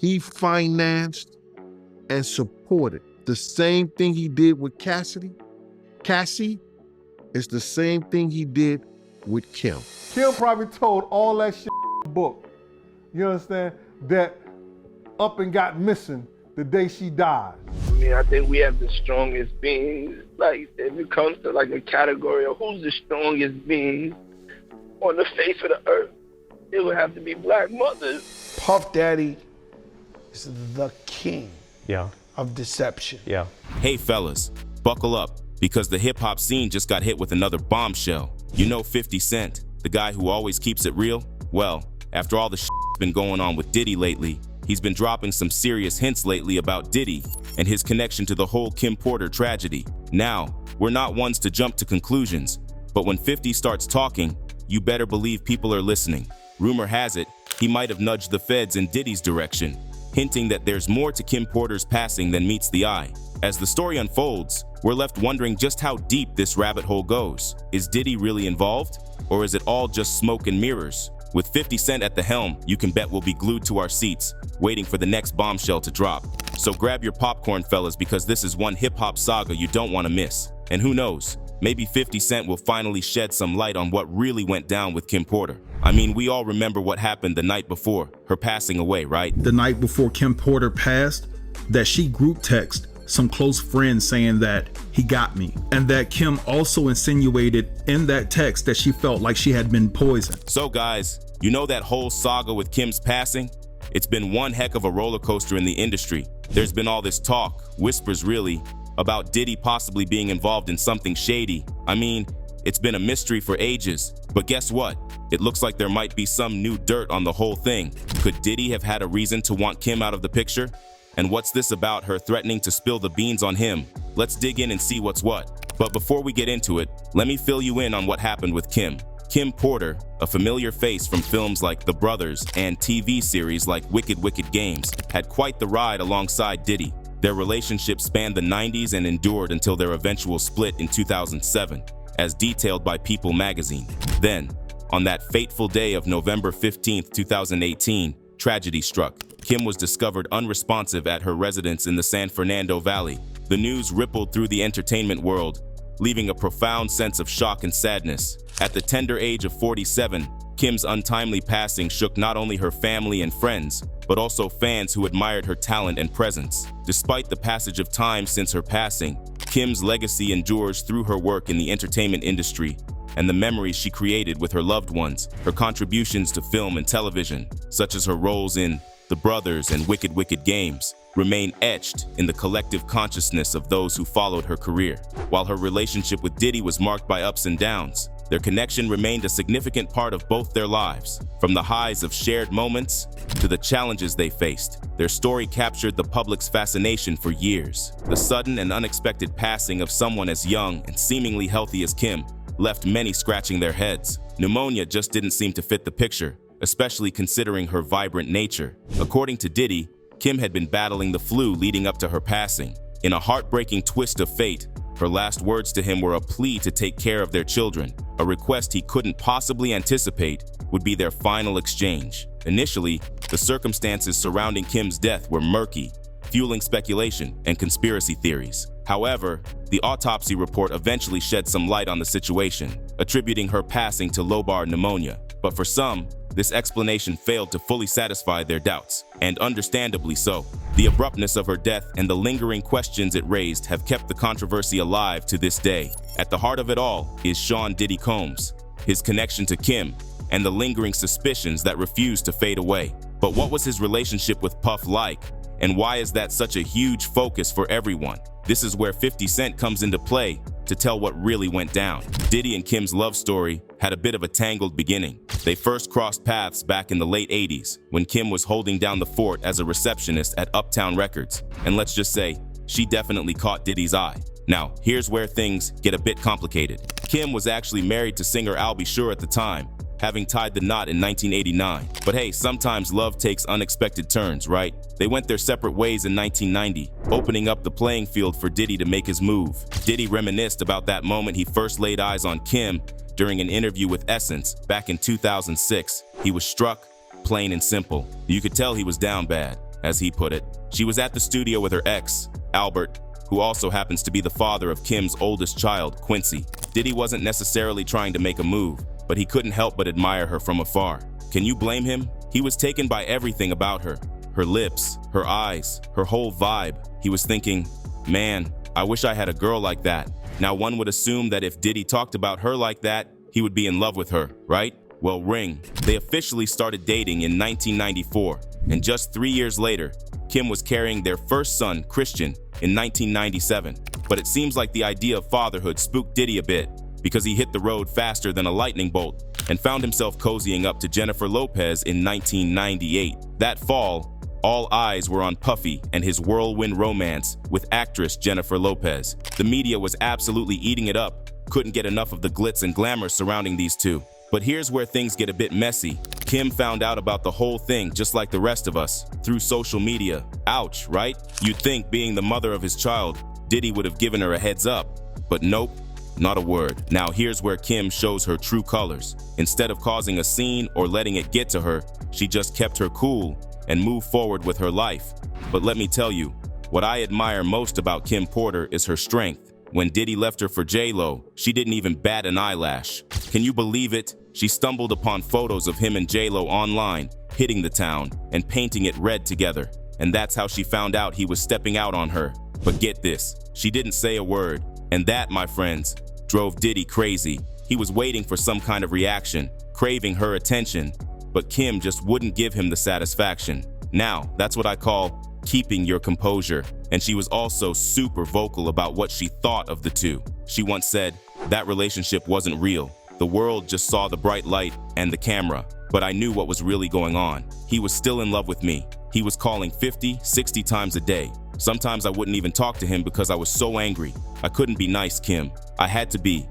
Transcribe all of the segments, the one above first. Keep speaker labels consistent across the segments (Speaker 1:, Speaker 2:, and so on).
Speaker 1: he financed and supported. The same thing he did with Cassie is the same thing he did with Kim.
Speaker 2: Kim probably told all that shit in the book, you understand, that up and got missing the day she died.
Speaker 3: I mean, I think we have the strongest beings. Like, if it comes to like a category of who's the strongest being on the face of the earth, it would have to be Black mothers.
Speaker 4: Puff Daddy is the king of deception.
Speaker 5: Hey fellas, buckle up, because the hip-hop scene just got hit with another bombshell. You know 50 Cent, the guy who always keeps it real? Well, after all the shit's been going on with Diddy lately, he's been dropping some serious hints lately about Diddy and his connection to the whole Kim Porter tragedy. Now, we're not ones to jump to conclusions, but when 50 starts talking, you better believe people are listening. Rumor has it, he might have nudged the feds in Diddy's direction, hinting that there's more to Kim Porter's passing than meets the eye. As the story unfolds, we're left wondering just how deep this rabbit hole goes. Is Diddy really involved? Or is it all just smoke and mirrors? With 50 Cent at the helm, you can bet we'll be glued to our seats, waiting for the next bombshell to drop. So grab your popcorn, fellas, because this is one hip-hop saga you don't want to miss. And who knows, maybe 50 Cent will finally shed some light on what really went down with Kim Porter. I mean, we all remember what happened the night before, her passing away, right?
Speaker 6: The night before Kim Porter passed, that she group text some close friends saying that he got me, and that Kim also insinuated in that text that she felt like she had been poisoned.
Speaker 5: So guys, you know that whole saga with Kim's passing? It's been one heck of a roller coaster in the industry. There's been all this talk, whispers really, about Diddy possibly being involved in something shady. I mean, it's been a mystery for ages, but guess what? It looks like there might be some new dirt on the whole thing. Could Diddy have had a reason to want Kim out of the picture? And what's this about her threatening to spill the beans on him? Let's dig in and see what's what. But before we get into it, let me fill you in on what happened with Kim. Kim Porter, a familiar face from films like The Brothers and TV series like Wicked Wicked Games, had quite the ride alongside Diddy. Their relationship spanned the 90s and endured until their eventual split in 2007, as detailed by People magazine. Then, on that fateful day of November 15, 2018, tragedy struck. Kim was discovered unresponsive at her residence in the San Fernando Valley. The news rippled through the entertainment world, leaving a profound sense of shock and sadness. At the tender age of 47, Kim's untimely passing shook not only her family and friends, but also fans who admired her talent and presence. Despite the passage of time since her passing, Kim's legacy endures through her work in the entertainment industry and the memories she created with her loved ones. Her contributions to film and television, such as her roles in The Brothers and Wicked Wicked Games, remain etched in the collective consciousness of those who followed her career. While her relationship with Diddy was marked by ups and downs, their connection remained a significant part of both their lives. From the highs of shared moments to the challenges they faced, their story captured the public's fascination for years. The sudden and unexpected passing of someone as young and seemingly healthy as Kim left many scratching their heads. Pneumonia just didn't seem to fit the picture, especially considering her vibrant nature. According to Diddy, Kim had been battling the flu leading up to her passing. In a heartbreaking twist of fate, her last words to him were a plea to take care of their children, a request he couldn't possibly anticipate would be their final exchange. Initially, the circumstances surrounding Kim's death were murky, fueling speculation and conspiracy theories. However, the autopsy report eventually shed some light on the situation, attributing her passing to lobar pneumonia. But for some, this explanation failed to fully satisfy their doubts, and understandably so. The abruptness of her death and the lingering questions it raised have kept the controversy alive to this day. At the heart of it all is Sean Diddy Combs, his connection to Kim, and the lingering suspicions that refuse to fade away. But what was his relationship with Puff like, and why is that such a huge focus for everyone? This is where 50 Cent comes into play to tell what really went down. Diddy and Kim's love story had a bit of a tangled beginning. They first crossed paths back in the late 80s when Kim was holding down the fort as a receptionist at Uptown Records. And let's just say, she definitely caught Diddy's eye. Now, here's where things get a bit complicated. Kim was actually married to singer Al B. Sure at the time, having tied the knot in 1989. But hey, sometimes love takes unexpected turns, right? They went their separate ways in 1990, opening up the playing field for Diddy to make his move. Diddy reminisced about that moment he first laid eyes on Kim during an interview with Essence back in 2006. He was struck, plain and simple. You could tell he was down bad. as he put it. She was at the studio with her ex, Albert, who also happens to be the father of Kim's oldest child, Quincy. Diddy wasn't necessarily trying to make a move, but he couldn't help but admire her from afar. Can you blame him? He was taken by everything about her. Her lips, her eyes, her whole vibe. He was thinking, man, I wish I had a girl like that. Now one would assume that if Diddy talked about her like that, he would be in love with her, right? Well, ring. They officially started dating in 1994, and just 3 years later, Kim was carrying their first son, Christian, in 1997. But it seems like the idea of fatherhood spooked Diddy a bit, because he hit the road faster than a lightning bolt and found himself cozying up to Jennifer Lopez in 1998. That fall, all eyes were on Puffy and his whirlwind romance with actress Jennifer Lopez. The media was absolutely eating it up, couldn't get enough of the glitz and glamour surrounding these two. But here's where things get a bit messy. Kim found out about the whole thing just like the rest of us, through social media. Ouch, right? You'd think, being the mother of his child, Diddy would have given her a heads up. But nope, not a word. Now here's where Kim shows her true colors. Instead of causing a scene or letting it get to her, she just kept her cool and moved forward with her life. But let me tell you, what I admire most about Kim Porter is her strength. When Diddy left her for J-Lo, she didn't even bat an eyelash. Can you believe it? She stumbled upon photos of him and J-Lo online, hitting the town and painting it red together. And that's how she found out he was stepping out on her. But get this, she didn't say a word. And that, my friends, drove Diddy crazy. He was waiting for some kind of reaction, craving her attention. But Kim just wouldn't give him the satisfaction. Now, that's what I call keeping your composure. And she was also super vocal about what she thought of the two. She once said, that relationship wasn't real. The world just saw the bright light and the camera, but I knew what was really going on. He was still in love with me. He was calling 50, 60 times a day. Sometimes I wouldn't even talk to him because I was so angry. I couldn't be nice, Kim. I had to be,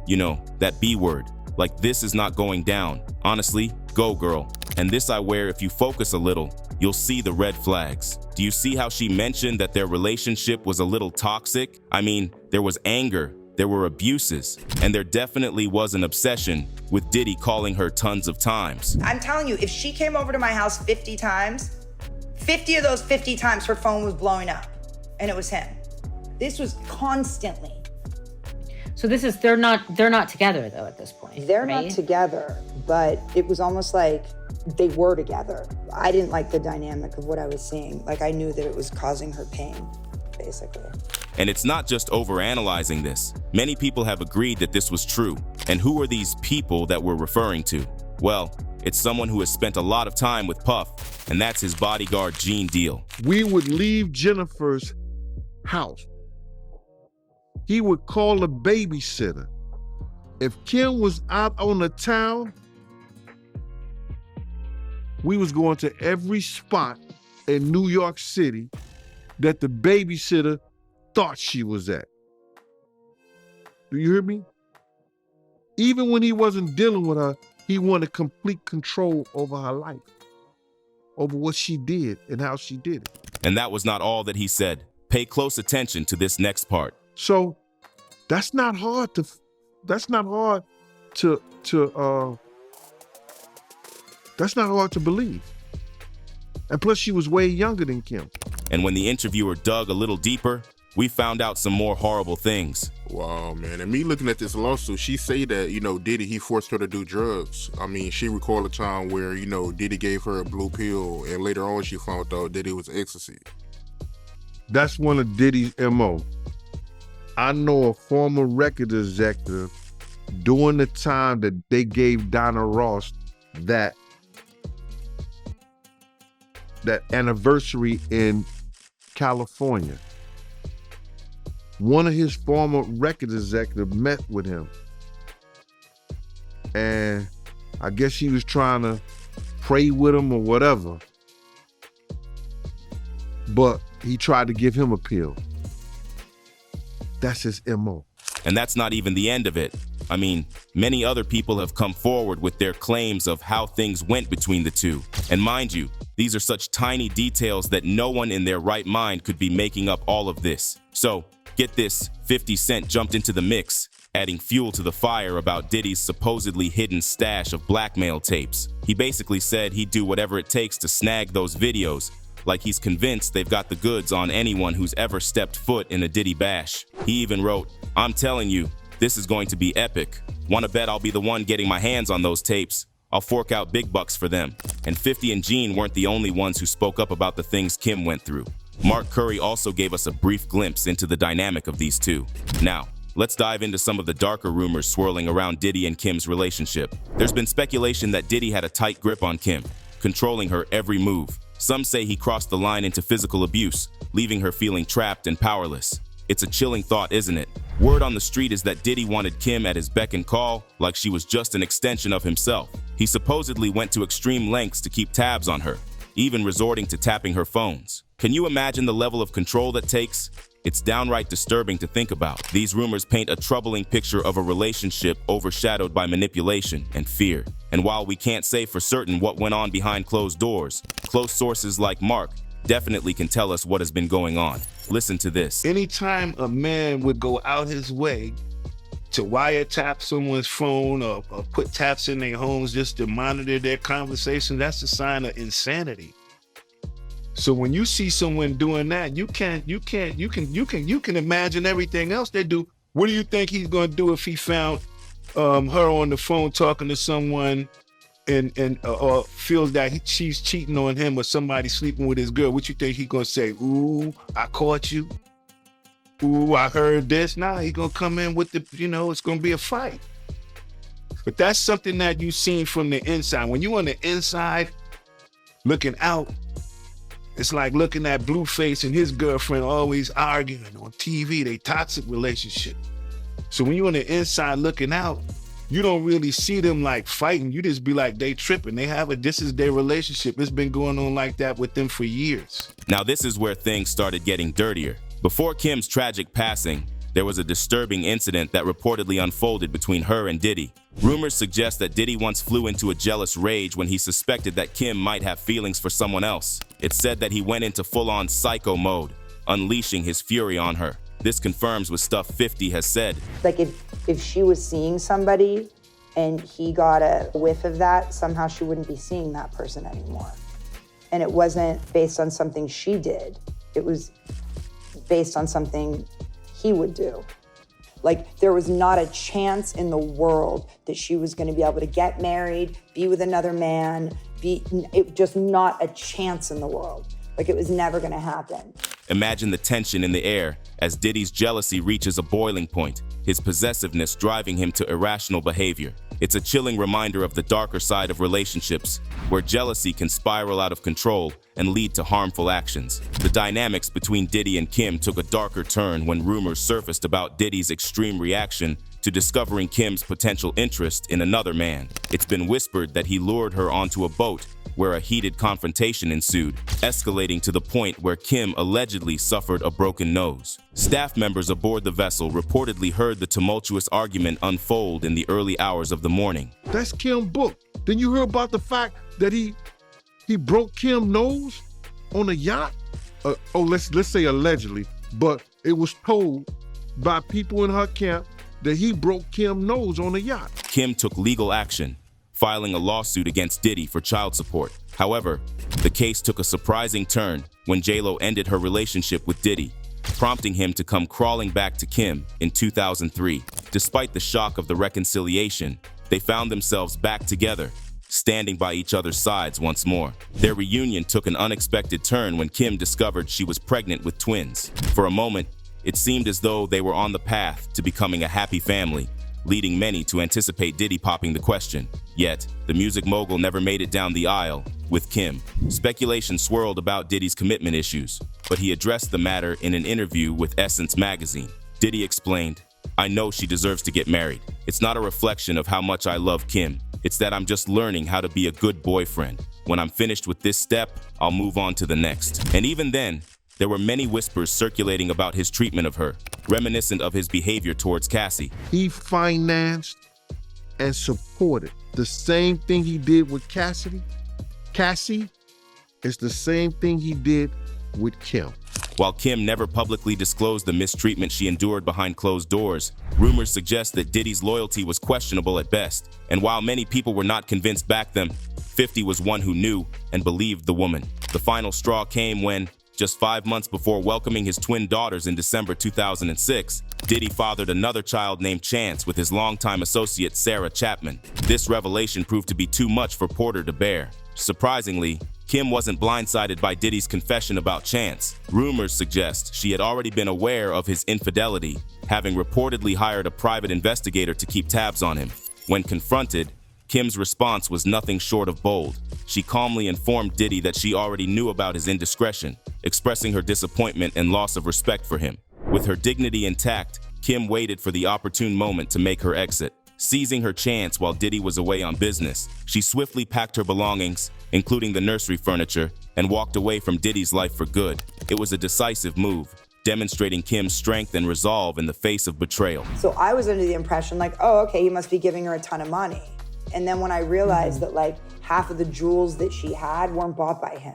Speaker 5: that B word. Like, this is not going down. Honestly, go girl. And this I wear if you focus a little, you'll see the red flags. Do you see how she mentioned that their relationship was a little toxic? I mean, there was anger, there were abuses, and there definitely was an obsession with Diddy calling her tons of times.
Speaker 7: I'm telling you, if she came over to my house 50 times, 50 of those 50 times her phone was blowing up, and it was him. This was constantly.
Speaker 8: So they're not together though at this point.
Speaker 7: They're
Speaker 8: right?
Speaker 7: not together, but it was almost like they were together. I didn't like the dynamic of what I was seeing. Like, I knew that it was causing her pain, basically.
Speaker 5: And it's not just overanalyzing this. Many people have agreed that this was true. And who are these people that we're referring to? Well, it's someone who has spent a lot of time with Puff, and that's his bodyguard, Gene Deal.
Speaker 1: We would leave Jennifer's house. He would call a babysitter. If Kim was out on the town, we was going to every spot in New York City that the babysitter thought she was at. Do you hear me? Even when he wasn't dealing with her, he wanted complete control over her life, over what she did and how she did it.
Speaker 5: And that was not all that he said. Pay close attention to this next part.
Speaker 1: So that's not hard to believe. And plus, she was way younger than Kim.
Speaker 5: And when the interviewer dug a little deeper, we found out some more horrible things.
Speaker 9: Wow, man. And me looking at this lawsuit, she say that, Diddy, he forced her to do drugs. I mean, she recalled a time where, Diddy gave her a blue pill, and later on she found out that it was ecstasy.
Speaker 1: That's one of Diddy's MO. I know a former record executive during the time that they gave Donna Ross that anniversary in California. One of his former record executives met with him. And I guess he was trying to pray with him or whatever. But he tried to give him a pill. That's his MO.
Speaker 5: And that's not even the end of it. I mean, many other people have come forward with their claims of how things went between the two. And mind you, these are such tiny details that no one in their right mind could be making up all of this. So, get this, 50 Cent jumped into the mix, adding fuel to the fire about Diddy's supposedly hidden stash of blackmail tapes. He basically said he'd do whatever it takes to snag those videos, like he's convinced they've got the goods on anyone who's ever stepped foot in a Diddy bash. He even wrote, "I'm telling you, this is going to be epic. Wanna bet I'll be the one getting my hands on those tapes? I'll fork out big bucks for them." And 50 and Gene weren't the only ones who spoke up about the things Kim went through. Mark Curry also gave us a brief glimpse into the dynamic of these two. Now, let's dive into some of the darker rumors swirling around Diddy and Kim's relationship. There's been speculation that Diddy had a tight grip on Kim, controlling her every move. Some say he crossed the line into physical abuse, leaving her feeling trapped and powerless. It's a chilling thought, isn't it? Word on the street is that Diddy wanted Kim at his beck and call, like she was just an extension of himself. He supposedly went to extreme lengths to keep tabs on her, even resorting to tapping her phones. Can you imagine the level of control that takes? It's downright disturbing to think about. These rumors paint a troubling picture of a relationship overshadowed by manipulation and fear. And while we can't say for certain what went on behind closed doors, close sources like Mark definitely can tell us what has been going on. Listen to this.
Speaker 10: Anytime a man would go out his way to wiretap someone's phone or put taps in their homes just to monitor their conversation, that's a sign of insanity. So when you see someone doing that, you can imagine everything else they do. What do you think he's going to do if he found her on the phone talking to someone and or feels that she's cheating on him or somebody sleeping with his girl? What you think he's going to say? "Ooh, I caught you. Ooh, I heard this." Nah, he's going to come in with the, it's going to be a fight. But that's something that you've seen from the inside. When you're on the inside looking out, it's like looking at Blueface and his girlfriend always arguing on TV, they toxic relationship. So when you're on the inside looking out, you don't really see them like fighting. You just be like, they tripping. This is their relationship. It's been going on like that with them for years.
Speaker 5: Now this is where things started getting dirtier. Before Kim's tragic passing, there was a disturbing incident that reportedly unfolded between her and Diddy. Rumors suggest that Diddy once flew into a jealous rage when he suspected that Kim might have feelings for someone else. It's said that he went into full-on psycho mode, unleashing his fury on her. This confirms what Stuff 50 has said.
Speaker 7: Like if she was seeing somebody and he got a whiff of that, somehow she wouldn't be seeing that person anymore. And it wasn't based on something she did. It was based on something he would do. Like there was not a chance in the world that she was going to be able to get married, be with another man, just not a chance in the world. Like it was never going to happen.
Speaker 5: Imagine the tension in the air as Diddy's jealousy reaches a boiling point, his possessiveness driving him to irrational behavior. It's a chilling reminder of the darker side of relationships, where jealousy can spiral out of control and lead to harmful actions. The dynamics between Diddy and Kim took a darker turn when rumors surfaced about Diddy's extreme reaction to discovering Kim's potential interest in another man. It's been whispered that he lured her onto a boat where a heated confrontation ensued, escalating to the point where Kim allegedly suffered a broken nose. Staff members aboard the vessel reportedly heard the tumultuous argument unfold in the early hours of the morning.
Speaker 1: That's Kim book. Then you heard about the fact that he broke Kim's nose on a yacht? Let's say allegedly, but it was told by people in her camp that he broke Kim's nose on a yacht.
Speaker 5: Kim took legal action, filing a lawsuit against Diddy for child support. However, the case took a surprising turn when J-Lo ended her relationship with Diddy, prompting him to come crawling back to Kim in 2003. Despite the shock of the reconciliation, they found themselves back together, standing by each other's sides once more. Their reunion took an unexpected turn when Kim discovered she was pregnant with twins. For a moment, it seemed as though they were on the path to becoming a happy family, leading many to anticipate Diddy popping the question. Yet, the music mogul never made it down the aisle with Kim. Speculation swirled about Diddy's commitment issues, but he addressed the matter in an interview with Essence magazine. Diddy explained, "I know she deserves to get married. It's not a reflection of how much I love Kim. It's that I'm just learning how to be a good boyfriend. When I'm finished with this step, I'll move on to the next." And even then, there were many whispers circulating about his treatment of her, reminiscent of his behavior towards Cassie.
Speaker 1: He financed and supported the same thing he did with Cassidy. Cassie is the same thing he did with Kim.
Speaker 5: While Kim never publicly disclosed the mistreatment she endured behind closed doors, rumors suggest that Diddy's loyalty was questionable at best. And while many people were not convinced back then, 50 was one who knew and believed the woman. The final straw came when, just 5 months before welcoming his twin daughters in December 2006, Diddy fathered another child named Chance with his longtime associate Sarah Chapman. This revelation proved to be too much for Porter to bear. Surprisingly, Kim wasn't blindsided by Diddy's confession about Chance. Rumors suggest she had already been aware of his infidelity, having reportedly hired a private investigator to keep tabs on him. When confronted, Kim's response was nothing short of bold. She calmly informed Diddy that she already knew about his indiscretion, expressing her disappointment and loss of respect for him. With her dignity intact, Kim waited for the opportune moment to make her exit. Seizing her chance while Diddy was away on business, she swiftly packed her belongings, including the nursery furniture, and walked away from Diddy's life for good. It was a decisive move, demonstrating Kim's strength and resolve in the face of betrayal.
Speaker 7: So I was under the impression like, oh, okay, he must be giving her a ton of money. And then when I realized that like half of the jewels that she had weren't bought by him.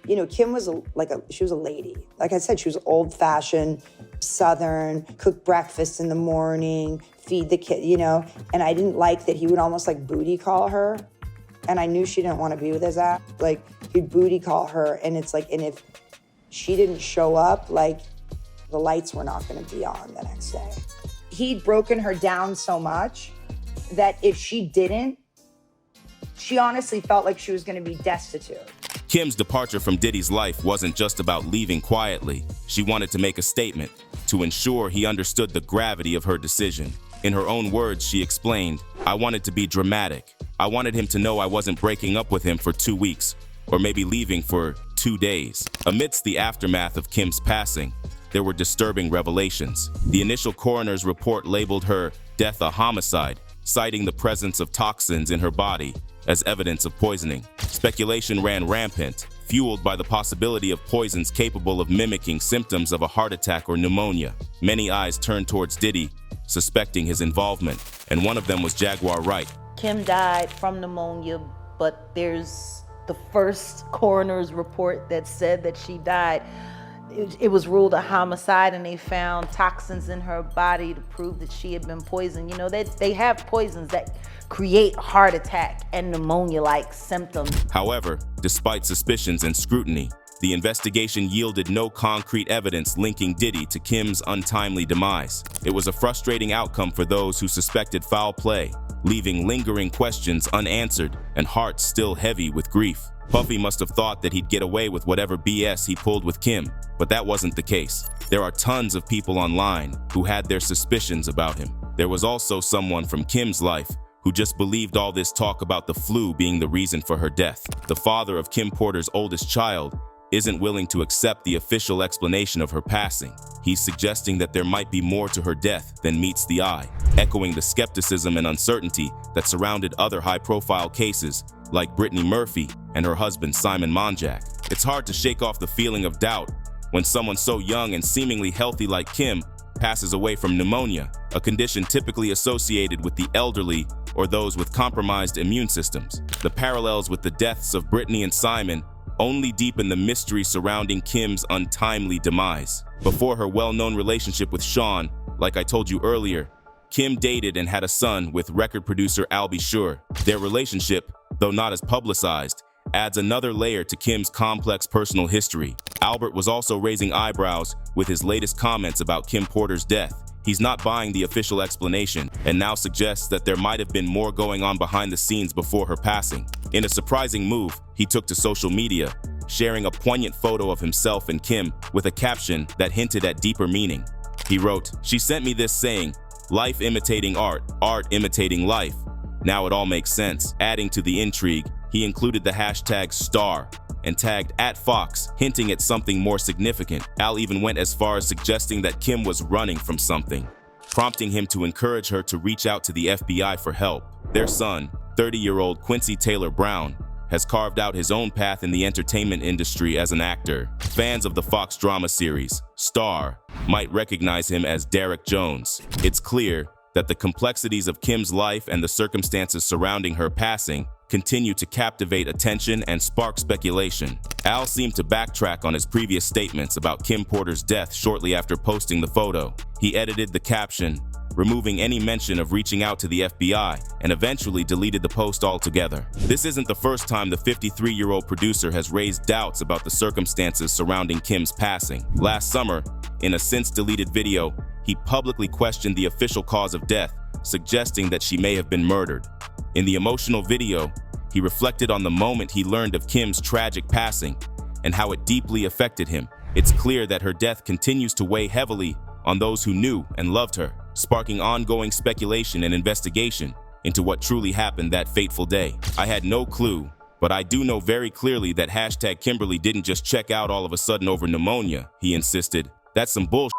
Speaker 7: You know, Kim was she was a lady. Like I said, she was old-fashioned, Southern, cook breakfast in the morning, feed the kid, you know. And I didn't like that he would almost like booty call her. And I knew she didn't want to be with his ass. Like, he'd booty call her, and it's like, and if she didn't show up, like, the lights were not going to be on the next day. He'd broken her down so much that if she didn't, she honestly felt like she was going to be destitute.
Speaker 5: Kim's departure from Diddy's life wasn't just about leaving quietly. She wanted to make a statement to ensure he understood the gravity of her decision. In her own words, she explained, "I wanted to be dramatic. I wanted him to know I wasn't breaking up with him for 2 weeks, or maybe leaving for 2 days." Amidst the aftermath of Kim's passing, there were disturbing revelations. The initial coroner's report labeled her death a homicide, citing the presence of toxins in her body as evidence of poisoning. Speculation ran rampant, fueled by the possibility of poisons capable of mimicking symptoms of a heart attack or pneumonia. Many eyes turned towards Diddy, suspecting his involvement, and one of them was Jaguar Wright.
Speaker 11: Kim died from pneumonia, but there's the first coroner's report that said that she died. It was ruled a homicide, and they found toxins in her body to prove that she had been poisoned. You know, they have poisons that create heart attack and pneumonia-like symptoms.
Speaker 5: However, despite suspicions and scrutiny, the investigation yielded no concrete evidence linking Diddy to Kim's untimely demise. It was a frustrating outcome for those who suspected foul play, leaving lingering questions unanswered and hearts still heavy with grief. Puffy must have thought that he'd get away with whatever BS he pulled with Kim, but that wasn't the case. There are tons of people online who had their suspicions about him. There was also someone from Kim's life who just believed all this talk about the flu being the reason for her death. The father of Kim Porter's oldest child isn't willing to accept the official explanation of her passing. He's suggesting that there might be more to her death than meets the eye, echoing the skepticism and uncertainty that surrounded other high-profile cases like Brittany Murphy and her husband Simon Monjack. It's hard to shake off the feeling of doubt when someone so young and seemingly healthy like Kim passes away from pneumonia, a condition typically associated with the elderly or those with compromised immune systems. The parallels with the deaths of Brittany and Simon only deepen the mystery surrounding Kim's untimely demise. Before her well-known relationship with Sean, like I told you earlier, Kim dated and had a son with record producer Albie Shur. Their relationship, though not as publicized, adds another layer to Kim's complex personal history. Albert was also raising eyebrows with his latest comments about Kim Porter's death. He's not buying the official explanation and now suggests that there might have been more going on behind the scenes before her passing. In a surprising move, he took to social media, sharing a poignant photo of himself and Kim with a caption that hinted at deeper meaning. He wrote, "She sent me this saying, life imitating art, art imitating life. Now it all makes sense." Adding to the intrigue, he included the hashtag #star and tagged @Fox, hinting at something more significant. Al even went as far as suggesting that Kim was running from something, prompting him to encourage her to reach out to the FBI for help. Their son, 30-year-old Quincy Taylor Brown, has carved out his own path in the entertainment industry as an actor. Fans of the Fox drama series, Star, might recognize him as Derek Jones. It's clear that the complexities of Kim's life and the circumstances surrounding her passing continue to captivate attention and spark speculation. Al seemed to backtrack on his previous statements about Kim Porter's death shortly after posting the photo. He edited the caption, removing any mention of reaching out to the FBI, and eventually deleted the post altogether. This isn't the first time the 53-year-old producer has raised doubts about the circumstances surrounding Kim's passing. Last summer, in a since-deleted video, he publicly questioned the official cause of death, suggesting that she may have been murdered. In the emotional video, he reflected on the moment he learned of Kim's tragic passing and how it deeply affected him. It's clear that her death continues to weigh heavily on those who knew and loved her, sparking ongoing speculation and investigation into what truly happened that fateful day. I had no clue, but I do know very clearly that #Kimberly didn't just check out all of a sudden over pneumonia, he insisted. That's some bullshit.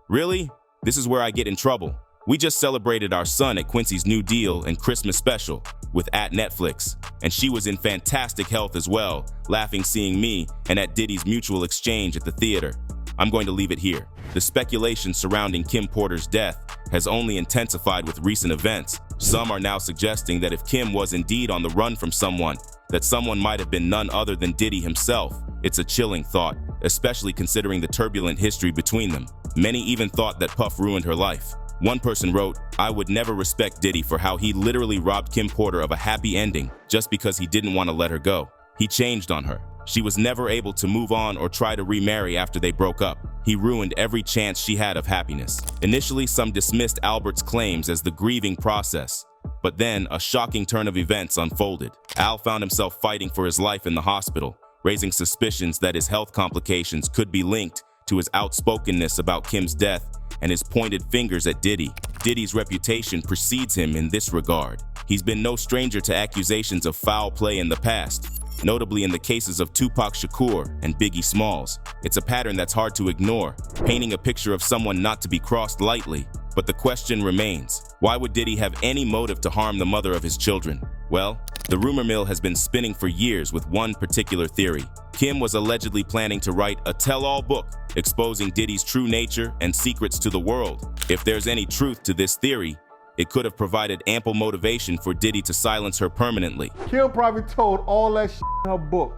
Speaker 5: Really? This is where I get in trouble. We just celebrated our son at Quincy's New Deal and Christmas special with @Netflix, and she was in fantastic health as well, laughing seeing me and at Diddy's mutual exchange at the theater. I'm going to leave it here. The speculation surrounding Kim Porter's death has only intensified with recent events. Some are now suggesting that if Kim was indeed on the run from someone, that someone might have been none other than Diddy himself. It's a chilling thought, especially considering the turbulent history between them. Many even thought that Puff ruined her life. One person wrote, "I would never respect Diddy for how he literally robbed Kim Porter of a happy ending just because he didn't want to let her go. He changed on her. She was never able to move on or try to remarry after they broke up. He ruined every chance she had of happiness." Initially, some dismissed Albert's claims as the grieving process, but then a shocking turn of events unfolded. Al found himself fighting for his life in the hospital, raising suspicions that his health complications could be linked to his outspokenness about Kim's death and his pointed fingers at Diddy. Diddy's reputation precedes him in this regard. He's been no stranger to accusations of foul play in the past, notably in the cases of Tupac Shakur and Biggie Smalls. It's a pattern that's hard to ignore, painting a picture of someone not to be crossed lightly. But the question remains, why would Diddy have any motive to harm the mother of his children? Well, the rumor mill has been spinning for years with one particular theory. Kim was allegedly planning to write a tell-all book exposing Diddy's true nature and secrets to the world. If there's any truth to this theory, it could have provided ample motivation for Diddy to silence her permanently.
Speaker 2: Kim probably told all that shit in her book,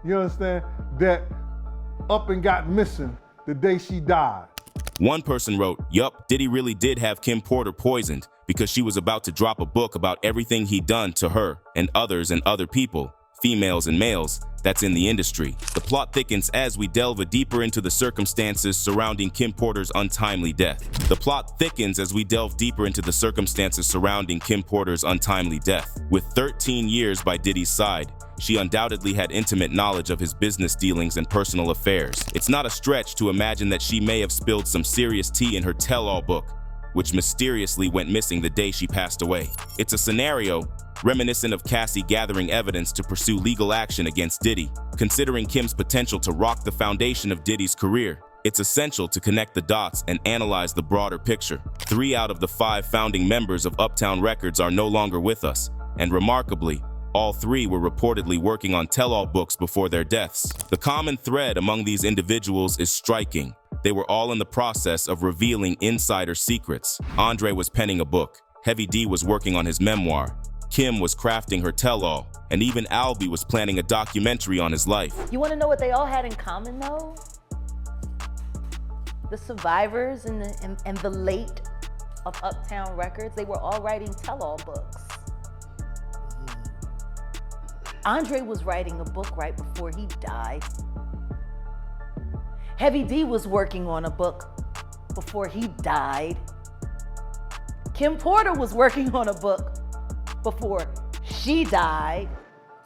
Speaker 2: you understand, that up and got missing the day she died.
Speaker 5: One person wrote, "Yup, Diddy really did have Kim Porter poisoned because she was about to drop a book about everything he'd done to her and other people, females and males, that's in the industry." The plot thickens as we delve deeper into the circumstances surrounding Kim Porter's untimely death. With 13 years by Diddy's side, she undoubtedly had intimate knowledge of his business dealings and personal affairs. It's not a stretch to imagine that she may have spilled some serious tea in her tell-all book, which mysteriously went missing the day she passed away. It's a scenario reminiscent of Cassie gathering evidence to pursue legal action against Diddy. Considering Kim's potential to rock the foundation of Diddy's career, it's essential to connect the dots and analyze the broader picture. 3 out of the 5 founding members of Uptown Records are no longer with us, and remarkably, all 3 were reportedly working on tell-all books before their deaths. The common thread among these individuals is striking. They were all in the process of revealing insider secrets. Andre was penning a book, Heavy D was working on his memoir, Kim was crafting her tell-all, and even Albie was planning a documentary on his life.
Speaker 11: You want to know what they all had in common, though? The survivors and the late of Uptown Records, they were all writing tell-all books. Andre was writing a book right before he died. Heavy D was working on a book before he died. Kim Porter was working on a book before she died.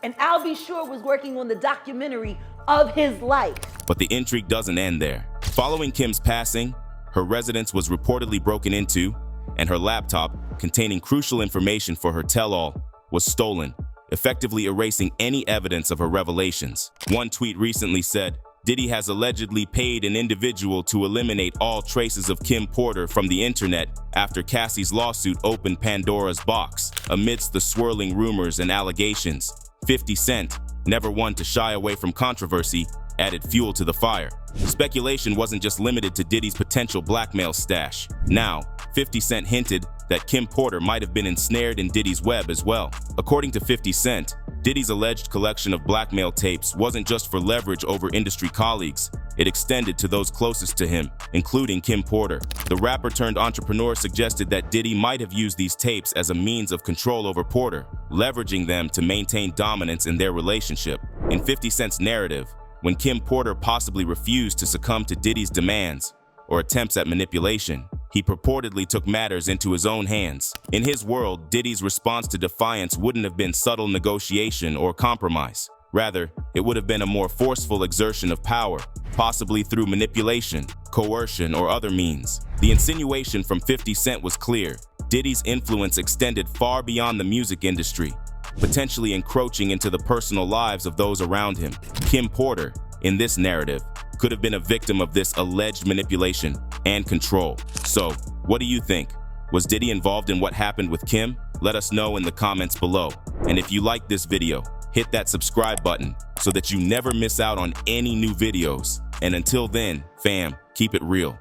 Speaker 11: And Albie Shore was working on the documentary of his life.
Speaker 5: But the intrigue doesn't end there. Following Kim's passing, her residence was reportedly broken into, and her laptop, containing crucial information for her tell-all, was stolen, effectively erasing any evidence of her revelations. One tweet recently said, "Diddy has allegedly paid an individual to eliminate all traces of Kim Porter from the internet after Cassie's lawsuit opened Pandora's box." Amidst the swirling rumors and allegations, 50 Cent, never one to shy away from controversy, added fuel to the fire. Speculation wasn't just limited to Diddy's potential blackmail stash. Now, 50 Cent hinted that Kim Porter might have been ensnared in Diddy's web as well. According to 50 Cent, Diddy's alleged collection of blackmail tapes wasn't just for leverage over industry colleagues. It extended to those closest to him, including Kim Porter. The rapper turned entrepreneur suggested that Diddy might have used these tapes as a means of control over Porter, leveraging them to maintain dominance in their relationship. In 50 Cent's narrative, when Kim Porter possibly refused to succumb to Diddy's demands or attempts at manipulation, he purportedly took matters into his own hands. In his world, Diddy's response to defiance wouldn't have been subtle negotiation or compromise. Rather, it would have been a more forceful exertion of power, possibly through manipulation, coercion, or other means. The insinuation from 50 Cent was clear. Diddy's influence extended far beyond the music industry, potentially encroaching into the personal lives of those around him. Kim Porter, in this narrative, could have been a victim of this alleged manipulation and control. So, what do you think? Was Diddy involved in what happened with Kim? Let us know in the comments below. And if you like this video, hit that subscribe button so that you never miss out on any new videos. And until then, fam, keep it real.